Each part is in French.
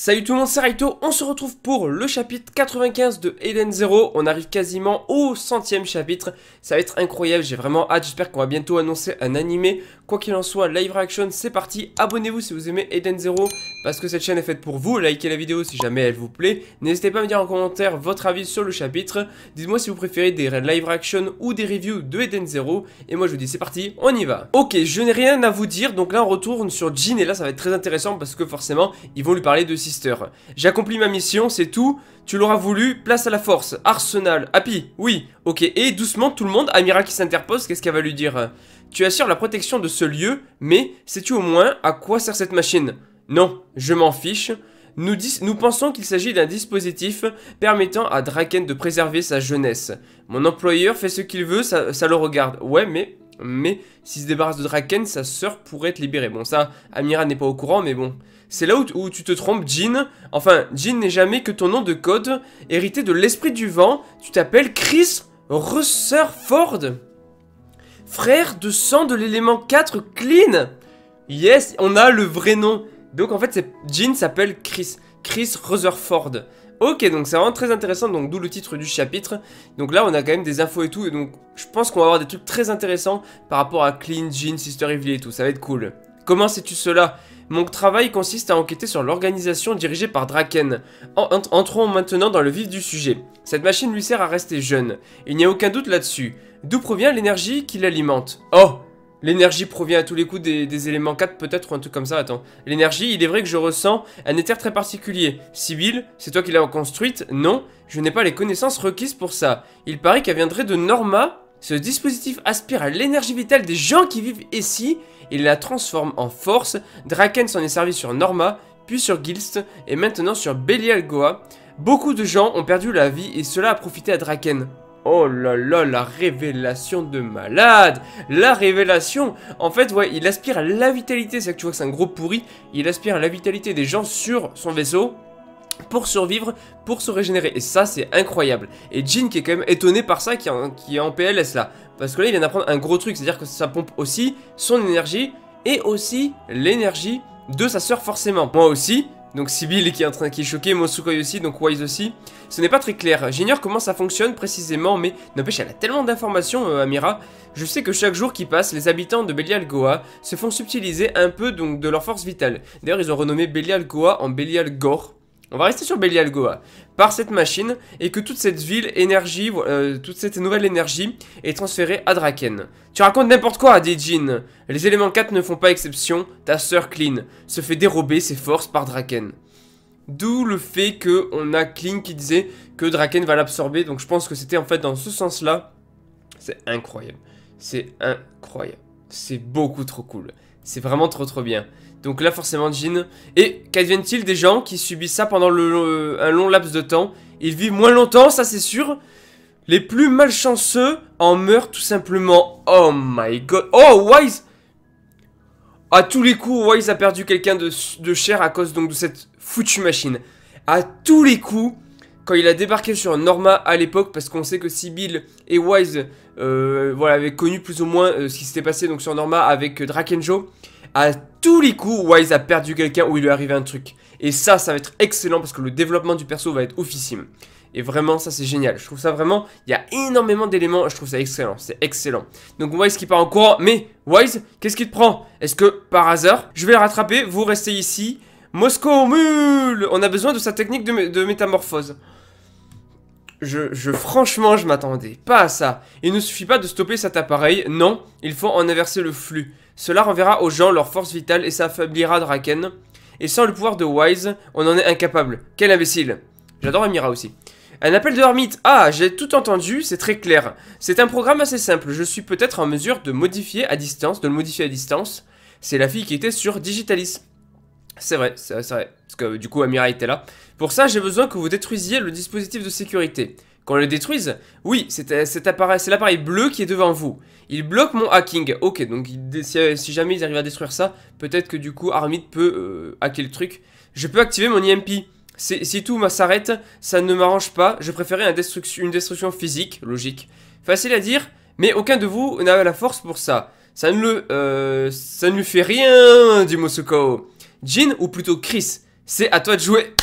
Salut tout le monde, c'est Raito, on se retrouve pour le chapitre 95 de Eden Zero. On arrive quasiment au 100e chapitre, ça va être incroyable, j'ai vraiment hâte, j'espère qu'on va bientôt annoncer un animé. Quoi qu'il en soit, live reaction, c'est parti, abonnez-vous si vous aimez Eden Zero, parce que cette chaîne est faite pour vous, likez la vidéo si jamais elle vous plaît. N'hésitez pas à me dire en commentaire votre avis sur le chapitre, dites-moi si vous préférez des live reaction ou des reviews de Eden Zero. Et moi je vous dis c'est parti, on y va. Ok, je n'ai rien à vous dire, donc là on retourne sur Jin, et là ça va être très intéressant parce que forcément, ils vont lui parler de Sister. J'ai accompli ma mission, c'est tout. Tu l'auras voulu, place à la force. Arsenal, Happy, oui, ok. Et doucement tout le monde, Amira qui s'interpose, qu'est-ce qu'elle va lui dire? Tu assures la protection de ce lieu, mais sais-tu au moins à quoi sert cette machine? Non, je m'en fiche. Nous pensons qu'il s'agit d'un dispositif permettant à Draken de préserver sa jeunesse. Mon employeur fait ce qu'il veut, ça le regarde. Ouais, mais s'il se débarrasse de Draken, sa sœur pourrait être libérée. Bon, ça, Amira n'est pas au courant, mais bon. C'est là où tu te trompes, Jin. Enfin, Jin n'est jamais que ton nom de code, hérité de l'esprit du vent. Tu t'appelles Chris Rutherford, frère de sang de l'élément 4 Clean. Yes, on a le vrai nom. Donc en fait, Jin s'appelle Chris Rutherford. Ok, donc c'est vraiment très intéressant, donc d'où le titre du chapitre. Donc là, on a quand même des infos et tout, et donc je pense qu'on va avoir des trucs très intéressants par rapport à Clean, Jin, Sister Evil et tout, ça va être cool. Comment sais-tu cela? Mon travail consiste à enquêter sur l'organisation dirigée par Draken. Entrons maintenant dans le vif du sujet. Cette machine lui sert à rester jeune, il n'y a aucun doute là-dessus. D'où provient l'énergie qui l'alimente? Oh! L'énergie provient à tous les coups des éléments 4 peut-être ou un truc comme ça, attends. L'énergie, il est vrai que je ressens un éther très particulier. Sibyl, c'est toi qui l'as construite? Non, je n'ai pas les connaissances requises pour ça. Il paraît qu'elle viendrait de Norma. Ce dispositif aspire à l'énergie vitale des gens qui vivent ici. Il la transforme en force. Draken s'en est servi sur Norma, puis sur Gilst et maintenant sur Belial Goa. Beaucoup de gens ont perdu la vie et cela a profité à Draken. Oh là là, la révélation de malade! La révélation! En fait, ouais, il aspire à la vitalité, c'est que tu vois que c'est un gros pourri. Il aspire à la vitalité des gens sur son vaisseau pour survivre, pour se régénérer. Et ça, c'est incroyable. Et Jin qui est quand même étonné par ça, qui est en PLS là. Parce que là, il vient d'apprendre un gros truc, c'est-à-dire que ça pompe aussi son énergie et aussi l'énergie de sa sœur forcément. Moi aussi. Donc Sibyl qui est choqué, Mosukoi aussi, donc Wise aussi. Ce n'est pas très clair, j'ignore comment ça fonctionne précisément, mais n'empêche, elle a tellement d'informations, Amira. Je sais que chaque jour qui passe, les habitants de Belial Goa se font subtiliser un peu donc de leur force vitale. D'ailleurs, ils ont renommé Belial Goa en Belial Gore. On va rester sur Belial Goa, par cette machine, et que toute cette ville, énergie, toute cette nouvelle énergie est transférée à Draken. Tu racontes n'importe quoi, dit Jin. Les éléments 4 ne font pas exception, ta sœur Clean se fait dérober ses forces par Draken. D'où le fait qu'on a Clean qui disait que Draken va l'absorber, donc je pense que c'était en fait dans ce sens-là. C'est incroyable, c'est incroyable, c'est beaucoup trop cool, c'est vraiment trop bien. Donc là forcément Jin. Et qu'advienne-t-il des gens qui subissent ça pendant un long laps de temps? Ils vivent moins longtemps, ça c'est sûr. Les plus malchanceux en meurent tout simplement. Oh my god. Oh Wise. À tous les coups Wise a perdu quelqu'un de cher à cause donc de cette foutue machine. À tous les coups, quand il a débarqué sur Norma à l'époque, parce qu'on sait que Sibyl et Wise voilà, avaient connu plus ou moins ce qui s'était passé donc sur Norma avec Drakenjo. À tous les coups, Wise a perdu quelqu'un ou il lui est arrivé un truc. Et ça va être excellent parce que le développement du perso va être oufissime. Et vraiment, ça c'est génial. Je trouve ça vraiment, il y a énormément d'éléments, je trouve ça excellent, c'est excellent. Donc Wise qui part en courant, mais Wise, qu'est-ce qui te prend? Est-ce que, par hasard, je vais le rattraper, vous restez ici. Moscow Mule, on a besoin de sa technique de métamorphose. Franchement, je m'attendais pas à ça. Il ne suffit pas de stopper cet appareil, non, il faut en inverser le flux. Cela renverra aux gens leur force vitale et ça affaiblira Draken. Et sans le pouvoir de Wise, on en est incapable. Quel imbécile. J'adore Amira aussi. Un appel de Hermite. Ah, j'ai tout entendu, c'est très clair. C'est un programme assez simple. Je suis peut-être en mesure de modifier à distance, C'est la fille qui était sur Digitalis. C'est vrai, c'est vrai. Parce que du coup, Amira était là. Pour ça, j'ai besoin que vous détruisiez le dispositif de sécurité. Qu'on le détruise? Oui, c'est l'appareil bleu qui est devant vous. Il bloque mon hacking. Ok, donc si jamais ils arrivent à détruire ça, peut-être que du coup, Armit peut hacker le truc. Je peux activer mon IMP. Si tout s'arrête, ça ne m'arrange pas. Je préférais une destruction physique, logique. Facile à dire, mais aucun de vous n'a la force pour ça. Ça ne lui fait rien, dit Mosukao. Jin, ou plutôt Chris, c'est à toi de jouer.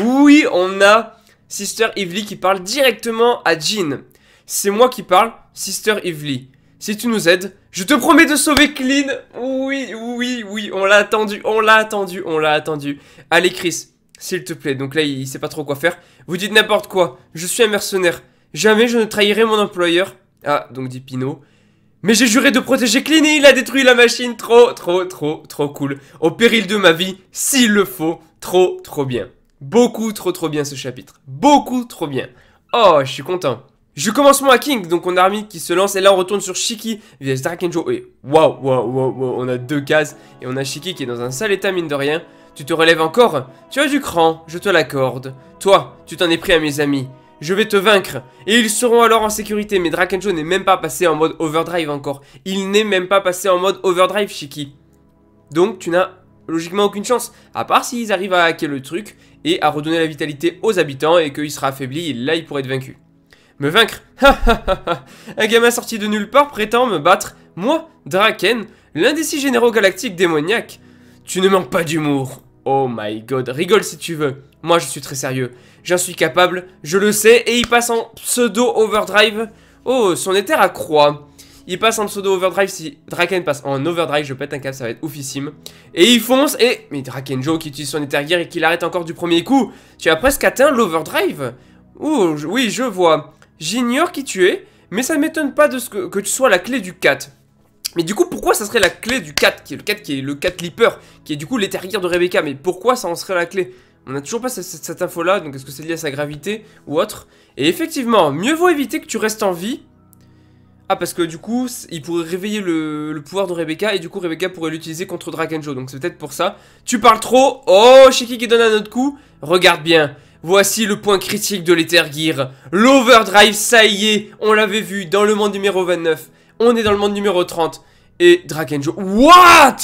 Oui, on a Sister Evely qui parle directement à Jean. C'est moi qui parle, Sister Evely. Si tu nous aides, je te promets de sauver Clean. Oui, oui, oui, on l'a attendu, on l'a attendu, on l'a attendu. Allez Chris, s'il te plaît. Donc là, il sait pas trop quoi faire. Vous dites n'importe quoi, je suis un mercenaire. Jamais je ne trahirai mon employeur. Ah, donc dit Pinot. Mais j'ai juré de protéger Clean et il a détruit la machine. Trop cool. Au péril de ma vie, s'il le faut. Trop bien. Beaucoup trop bien ce chapitre. Beaucoup trop bien. Oh, je suis content. Je commence mon hacking, donc on a Armin qui se lance et là on retourne sur Shiki vs Drakenjo. Et waouh, on a 2 cases et on a Shiki qui est dans un sale état mine de rien. Tu te relèves encore? Tu as du cran, je te l'accorde. Toi, tu t'en es pris à mes amis. Je vais te vaincre et ils seront alors en sécurité. Mais Drakenjo n'est même pas passé en mode overdrive encore. Il n'est même pas passé en mode overdrive, Shiki. Donc tu n'as logiquement aucune chance, à part s'ils arrivent à hacker le truc et à redonner la vitalité aux habitants et qu'il sera affaibli et là il pourrait être vaincu. Me vaincre? Un gamin sorti de nulle part prétend me battre? Moi, Draken, l'un des 6 généraux galactiques démoniaques? Tu ne manques pas d'humour. Oh my god, rigole si tu veux. Moi je suis très sérieux. J'en suis capable, je le sais, et il passe en pseudo-overdrive. Oh, son éther à croix. Il passe en pseudo-overdrive, si Draken passe en overdrive, je pète un câble, ça va être oufissime. Et il fonce, et... Mais Drakenjo qui utilise son éther gear et qui l'arrête encore du premier coup. Tu as presque atteint l'overdrive. Ouh, oui, je vois. J'ignore qui tu es, mais ça ne m'étonne pas de ce que tu sois la clé du 4. Mais du coup, pourquoi ça serait la clé du 4, qui est le 4 Leaper, qui est du coup l'éther gear de Rebecca? Mais pourquoi ça en serait la clé? On n'a toujours pas cette info-là, donc est-ce que c'est lié à sa gravité ou autre? Et effectivement, mieux vaut éviter que tu restes en vie. Ah, parce que du coup, il pourrait réveiller le pouvoir de Rebecca, et du coup, Rebecca pourrait l'utiliser contre Drakenjo, donc c'est peut-être pour ça. Tu parles trop. Oh, Shiki qui donne un autre coup. Regarde bien. Voici le point critique de l'Ether Gear. L'overdrive, ça y est, on l'avait vu dans le monde numéro 29. On est dans le monde numéro 30. Et Drakenjo... What?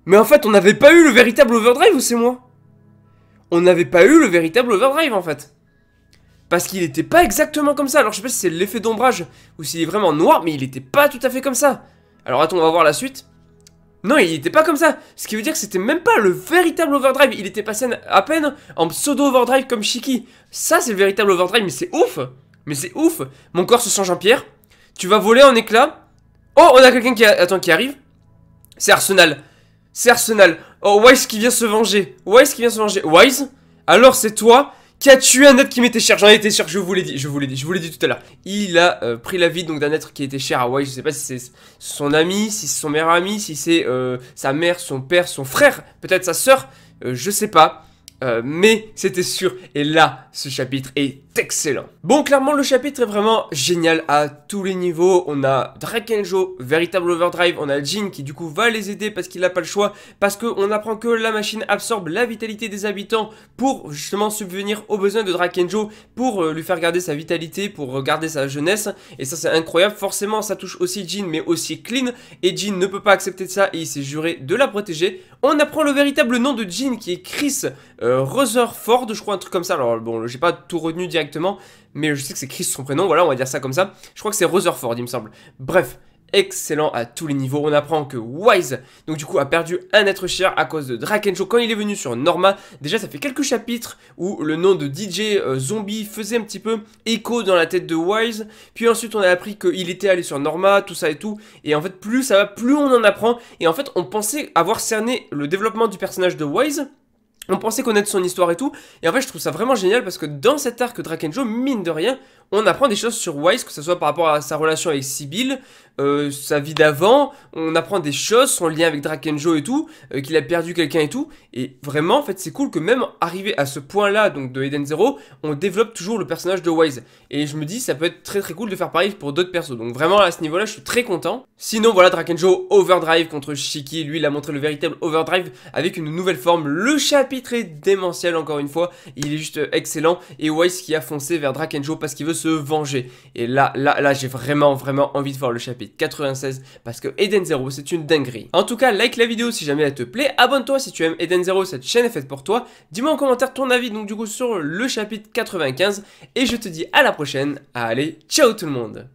Mais en fait, on n'avait pas eu le véritable overdrive ou c'est moi? On n'avait pas eu le véritable overdrive en fait. Parce qu'il était pas exactement comme ça. Alors je sais pas si c'est l'effet d'ombrage ou s'il est vraiment noir, mais il était pas tout à fait comme ça. Alors attends, on va voir la suite. Non, il était pas comme ça. Ce qui veut dire que c'était même pas le véritable overdrive. Il était passé à peine en pseudo-overdrive comme Shiki. Ça, c'est le véritable overdrive, mais c'est ouf. Mais c'est ouf. Mon corps se change en pierre. Tu vas voler en éclats. Oh, on a quelqu'un qui arrive. C'est Arsenal. C'est Arsenal. Oh, Wise qui vient se venger. Wise qui vient se venger. Wise, alors c'est toi qui a tué un être qui m'était cher. J'en étais sûr, je vous l'ai dit tout à l'heure. Il a pris la vie donc d'un être qui était cher à Wise. Je sais pas si c'est son ami, si c'est son meilleur ami, si c'est sa mère, son père, son frère, peut-être sa soeur, je sais pas. Mais c'était sûr, et là, ce chapitre est excellent. Bon, clairement, le chapitre est vraiment génial à tous les niveaux. On a Drakenjo, véritable overdrive. On a Jean qui, du coup, va les aider parce qu'il n'a pas le choix. Parce qu'on apprend que la machine absorbe la vitalité des habitants pour, justement, subvenir aux besoins de Drakenjo, pour lui faire garder sa vitalité, pour garder sa jeunesse. Et ça, c'est incroyable. Forcément, ça touche aussi Jean, mais aussi Clean. Et Jean ne peut pas accepter de ça et il s'est juré de la protéger. On apprend le véritable nom de Jean qui est Chris Rutherford, je crois, un truc comme ça. Alors bon, j'ai pas tout retenu directement, mais je sais que c'est Chris son prénom, voilà, on va dire ça comme ça. Je crois que c'est Rutherford, il me semble. Bref, excellent à tous les niveaux. On apprend que Wise, donc du coup, a perdu un être cher à cause de Drakenjo quand il est venu sur Norma. Déjà, ça fait quelques chapitres où le nom de DJ Zombie faisait un petit peu écho dans la tête de Wise. Puis ensuite, on a appris qu'il était allé sur Norma, tout ça et tout. Et en fait, plus ça va, plus on en apprend. Et en fait, on pensait avoir cerné le développement du personnage de Wise. On pensait connaître son histoire et tout, et en fait je trouve ça vraiment génial parce que dans cet arc Drakenjo, mine de rien, on apprend des choses sur Wise, que ce soit par rapport à sa relation avec Sybil, sa vie d'avant, on apprend des choses, son lien avec Drakenjo et tout, qu'il a perdu quelqu'un et tout, et vraiment en fait c'est cool que même arrivé à ce point là, donc de Eden Zero, on développe toujours le personnage de Wise, et je me dis ça peut être très cool de faire pareil pour d'autres persos, donc vraiment à ce niveau là je suis très content. Sinon voilà, Drakenjo Overdrive contre Shiki, lui il a montré le véritable Overdrive avec une nouvelle forme, le chapitre est démentiel encore une fois, il est juste excellent, et Wise qui a foncé vers Drakenjo parce qu'il veut se venger, et là j'ai vraiment envie de voir le chapitre 96 parce que Eden Zero c'est une dinguerie. En tout cas, like la vidéo si jamais elle te plaît, abonne-toi si tu aimes Eden Zero, cette chaîne est faite pour toi, dis-moi en commentaire ton avis donc du coup sur le chapitre 95, et je te dis à la prochaine, allez, ciao tout le monde.